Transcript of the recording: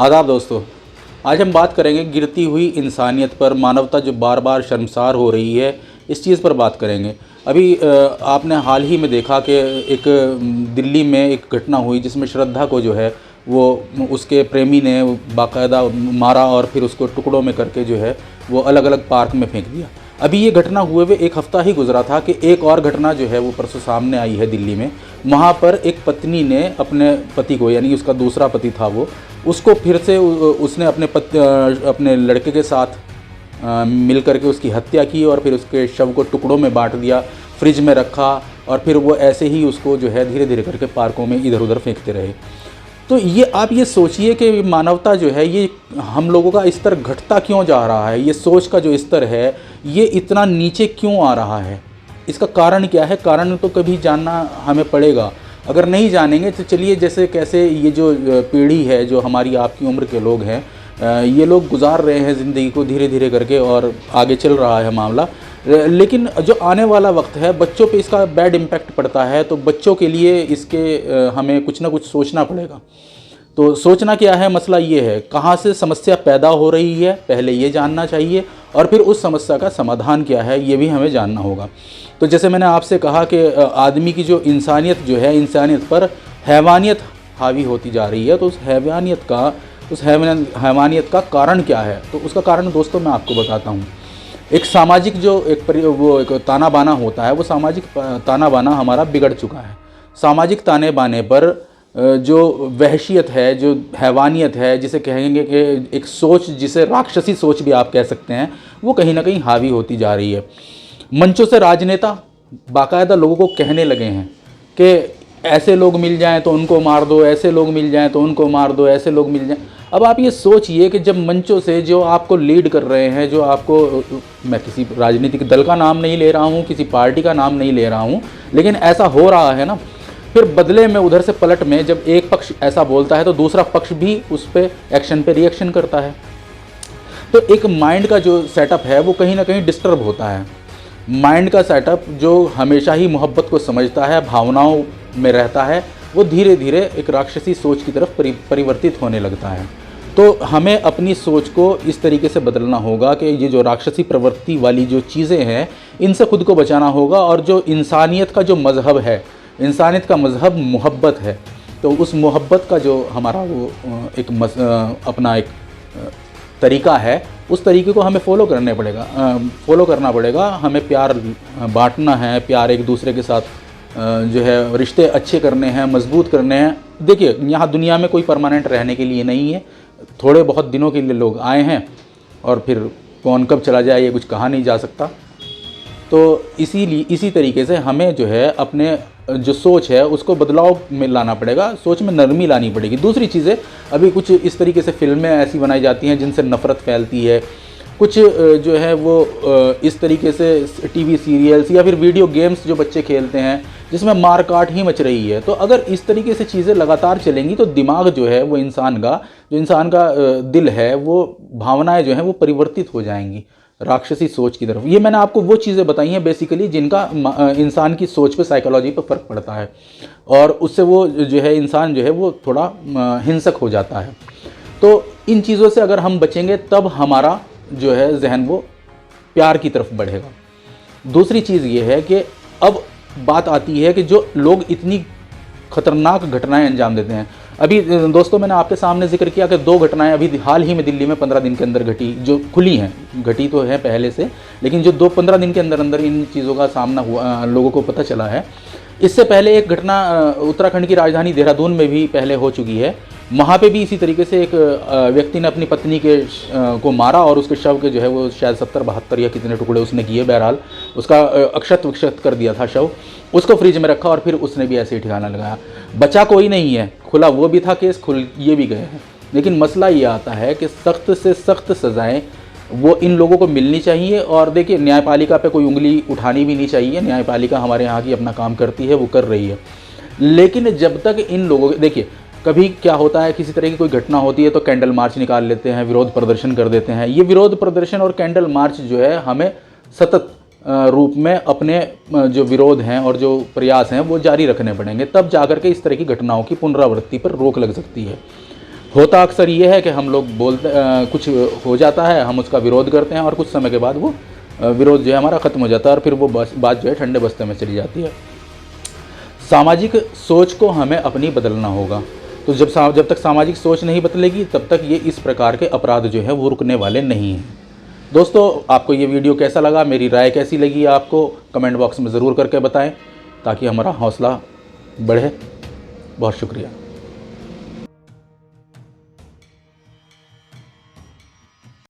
आदाब दोस्तों, आज हम बात करेंगे गिरती हुई इंसानियत पर। मानवता जो बार बार शर्मसार हो रही है, इस चीज़ पर बात करेंगे। अभी आपने हाल ही में देखा कि एक दिल्ली में एक घटना हुई जिसमें श्रद्धा को जो है वो उसके प्रेमी ने बाकायदा मारा और फिर उसको टुकड़ों में करके जो है वो अलग अलग पार्क में फेंक दिया। अभी ये घटना हुए हुए एक हफ़्ता ही गुजरा था कि एक और घटना जो है वो परसों सामने आई है दिल्ली में। वहाँ पर एक पत्नी ने अपने पति को, यानी उसका दूसरा पति था वो, उसको फिर से उसने अपने लड़के के साथ मिल करके उसकी हत्या की और फिर उसके शव को टुकड़ों में बांट दिया, फ्रिज में रखा और फिर वो ऐसे ही उसको जो है धीरे धीरे करके पार्कों में इधर उधर फेंकते रहे। तो ये आप ये सोचिए कि मानवता जो है ये हम लोगों का स्तर घटता क्यों जा रहा है, ये सोच का जो स्तर है ये इतना नीचे क्यों आ रहा है, इसका कारण क्या है? कारण तो कभी जानना हमें पड़ेगा। अगर नहीं जानेंगे तो चलिए, जैसे कैसे ये जो पीढ़ी है, जो हमारी आपकी उम्र के लोग हैं, ये लोग गुजार रहे हैं ज़िंदगी को धीरे धीरे करके और आगे चल रहा है मामला। लेकिन जो आने वाला वक्त है, बच्चों पे इसका बैड इम्पैक्ट पड़ता है, तो बच्चों के लिए इसके हमें कुछ ना कुछ सोचना पड़ेगा। तो सोचना क्या है, मसला ये है कहाँ से समस्या पैदा हो रही है, पहले ये जानना चाहिए, और फिर उस समस्या का समाधान क्या है ये भी हमें जानना होगा। तो जैसे मैंने आपसे कहा कि आदमी की जो इंसानियत जो है, इंसानियत पर हैवानियत हावी होती जा रही है, तो उस हैवानियत का कारण क्या है? तो उसका कारण दोस्तों मैं आपको बताता हूँ। एक सामाजिक जो एक ताना बाना होता है, वो सामाजिक ताना बाना हमारा बिगड़ चुका है। सामाजिक ताने बाने पर जो वहशियत है, जो हैवानियत है, जिसे कहेंगे कि एक सोच, जिसे राक्षसी सोच भी आप कह सकते हैं, वो कहीं ना कहीं हावी होती जा रही है। मंचों से राजनेता बाकायदा लोगों को कहने लगे हैं कि ऐसे लोग मिल जाएं तो उनको मार दो, ऐसे लोग मिल जाएं तो उनको मार दो, ऐसे लोग मिल जाएं। अब आप ये सोचिए कि जब मंचों से जो आपको लीड कर रहे हैं, जो आपको, मैं किसी राजनीतिक दल का नाम नहीं ले रहा हूँ, किसी पार्टी का नाम नहीं ले रहा हूँ, लेकिन ऐसा हो रहा है ना, फिर बदले में उधर से पलट में जब एक पक्ष ऐसा बोलता है तो दूसरा पक्ष भी उस पर एक्शन पे रिएक्शन करता है। तो एक माइंड का जो सेटअप है वो कहीं ना कहीं डिस्टर्ब होता है। माइंड का सेटअप जो हमेशा ही मोहब्बत को समझता है, भावनाओं में रहता है, वो धीरे धीरे एक राक्षसी सोच की तरफ परिवर्तित होने लगता है। तो हमें अपनी सोच को इस तरीके से बदलना होगा कि ये जो राक्षसी प्रवृत्ति वाली जो चीज़ें हैं, इनसे खुद को बचाना होगा। और जो इंसानियत का जो मज़हब है, इंसानियत का मज़हब मोहब्बत है, तो उस मोहब्बत का जो हमारा वो अपना एक तरीका है, उस तरीके को हमें फॉलो करना पड़ेगा। हमें प्यार बांटना है, प्यार एक दूसरे के साथ जो है रिश्ते अच्छे करने हैं, मजबूत करने हैं। देखिए, यहाँ दुनिया में कोई परमानेंट रहने के लिए नहीं है, थोड़े बहुत दिनों के लिए लोग आए हैं और फिर कौन कब चला जाए ये कुछ कहा नहीं जा सकता। तो इसी तरीके से हमें जो है अपने जो सोच है उसको बदलाव में लाना पड़ेगा, सोच में नरमी लानी पड़ेगी। दूसरी चीज़ें, अभी कुछ इस तरीके से फिल्में ऐसी बनाई जाती हैं जिनसे नफ़रत फैलती है, कुछ जो है वो इस तरीके से टीवी सीरियल्स या फिर वीडियो गेम्स जो बच्चे खेलते हैं जिसमें मार काट ही मच रही है। तो अगर इस तरीके से चीज़ें लगातार चलेंगी तो दिमाग जो है वो इंसान का दिल है, वो भावनाएं जो हैं वो परिवर्तित हो जाएंगी राक्षसी सोच की तरफ। ये मैंने आपको वो चीज़ें बताई हैं बेसिकली जिनका इंसान की सोच पे, साइकोलॉजी पे फ़र्क पड़ता है और उससे वो जो है इंसान जो है वो थोड़ा हिंसक हो जाता है। तो इन चीज़ों से अगर हम बचेंगे तब हमारा जो है जहन वो प्यार की तरफ बढ़ेगा। दूसरी चीज़ ये है कि अब बात आती है कि जो लोग इतनी खतरनाक घटनाएं अंजाम देते हैं। अभी दोस्तों मैंने आपके सामने जिक्र किया कि 2 घटनाएं अभी हाल ही में दिल्ली में 15 दिन के अंदर घटी, जो खुली हैं, घटी तो है पहले से, लेकिन जो 15 दिन के अंदर अंदर इन चीज़ों का सामना हुआ, लोगों को पता चला है। इससे पहले एक घटना उत्तराखंड की राजधानी देहरादून में भी पहले हो चुकी है। वहाँ पे भी इसी तरीके से एक व्यक्ति ने अपनी पत्नी को मारा और उसके शव के जो है वो शायद 70-72 या कितने टुकड़े उसने किए, बहरहाल उसका अक्षत विक्षत कर दिया था शव, उसको फ्रिज में रखा और फिर उसने भी ऐसे ही ठिकाना लगाया। बचा कोई नहीं है, खुला वो भी था केस, खुल ये भी गए हैं। लेकिन मसला ये आता है कि सख्त से सख्त सज़ाएँ वो इन लोगों को मिलनी चाहिए। और देखिए, न्यायपालिका पे कोई उंगली उठानी भी नहीं चाहिए। न्यायपालिका हमारे यहाँ की अपना काम करती है, वो कर रही है। लेकिन जब तक इन लोगों, देखिए कभी क्या होता है, किसी तरह की कोई घटना होती है तो कैंडल मार्च निकाल लेते हैं, विरोध प्रदर्शन कर देते हैं। ये विरोध प्रदर्शन और कैंडल मार्च जो है हमें सतत रूप में अपने जो विरोध हैं और जो प्रयास हैं वो जारी रखने पड़ेंगे, तब जाकर के इस तरह की घटनाओं की पुनरावृत्ति पर रोक लग सकती है। होता अक्सर ये है कि हम लोग बोलते कुछ हो जाता है, हम उसका विरोध करते हैं और कुछ समय के बाद वो विरोध जो है हमारा ख़त्म हो जाता है और फिर वो बात जो है ठंडे बस्ते में चली जाती है। सामाजिक सोच को हमें अपनी बदलना होगा। तो जब तक सामाजिक सोच नहीं बदलेगी तब तक ये इस प्रकार के अपराध जो है वो रुकने वाले नहीं हैं। दोस्तों, आपको ये वीडियो कैसा लगा, मेरी राय कैसी लगी आपको, कमेंट बॉक्स में ज़रूर करके बताएं ताकि हमारा हौसला बढ़े। बहुत शुक्रिया।